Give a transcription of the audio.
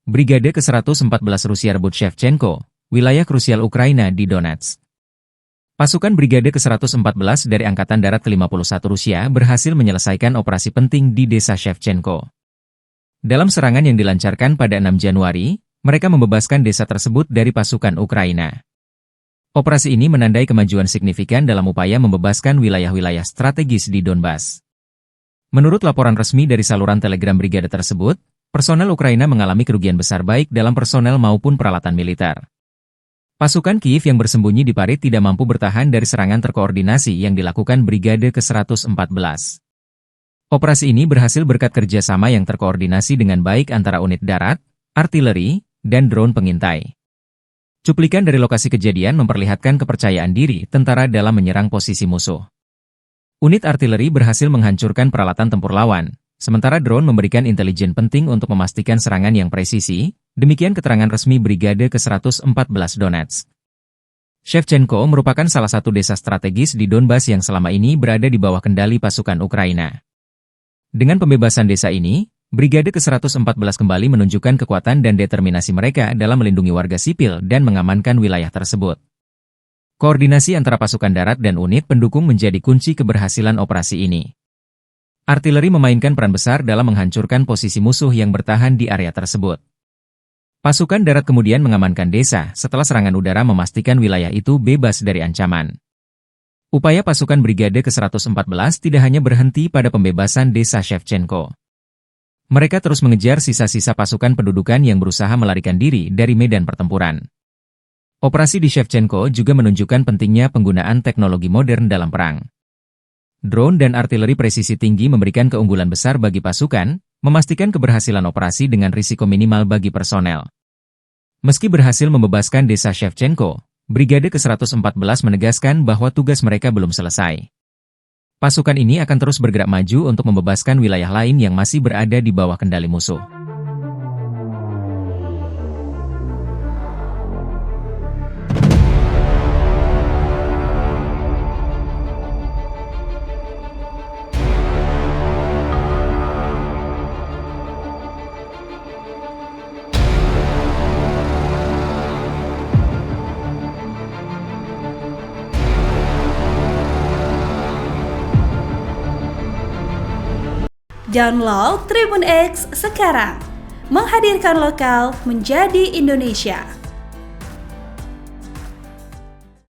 Brigade ke-114 Rusia rebut Shevchenko, wilayah krusial Ukraina di Donetsk. Pasukan Brigade ke-114 dari Angkatan Darat ke-51 Rusia berhasil menyelesaikan operasi penting di desa Shevchenko. Dalam serangan yang dilancarkan pada 6 Januari, mereka membebaskan desa tersebut dari pasukan Ukraina. Operasi ini menandai kemajuan signifikan dalam upaya membebaskan wilayah-wilayah strategis di Donbas. Menurut laporan resmi dari saluran Telegram Brigade tersebut, personel Ukraina mengalami kerugian besar baik dalam personel maupun peralatan militer. Pasukan Kiev yang bersembunyi di parit tidak mampu bertahan dari serangan terkoordinasi yang dilakukan Brigade ke-114. Operasi ini berhasil berkat kerjasama yang terkoordinasi dengan baik antara unit darat, artileri, dan drone pengintai. Cuplikan dari lokasi kejadian memperlihatkan kepercayaan diri tentara dalam menyerang posisi musuh. Unit artileri berhasil menghancurkan peralatan tempur lawan, sementara drone memberikan intelijen penting untuk memastikan serangan yang presisi, demikian keterangan resmi Brigade ke-114 Donetsk. Shevchenko merupakan salah satu desa strategis di Donbas yang selama ini berada di bawah kendali pasukan Ukraina. Dengan pembebasan desa ini, Brigade ke-114 kembali menunjukkan kekuatan dan determinasi mereka dalam melindungi warga sipil dan mengamankan wilayah tersebut. Koordinasi antara pasukan darat dan unit pendukung menjadi kunci keberhasilan operasi ini. Artileri memainkan peran besar dalam menghancurkan posisi musuh yang bertahan di area tersebut. Pasukan darat kemudian mengamankan desa setelah serangan udara memastikan wilayah itu bebas dari ancaman. Upaya pasukan Brigade ke-114 tidak hanya berhenti pada pembebasan desa Shevchenko. Mereka terus mengejar sisa-sisa pasukan pendudukan yang berusaha melarikan diri dari medan pertempuran. Operasi di Shevchenko juga menunjukkan pentingnya penggunaan teknologi modern dalam perang. Drone dan artileri presisi tinggi memberikan keunggulan besar bagi pasukan, memastikan keberhasilan operasi dengan risiko minimal bagi personel. Meski berhasil membebaskan desa Shevchenko, Brigade ke-114 menegaskan bahwa tugas mereka belum selesai. Pasukan ini akan terus bergerak maju untuk membebaskan wilayah lain yang masih berada di bawah kendali musuh. Download Tribun X sekarang, menghadirkan lokal menjadi Indonesia.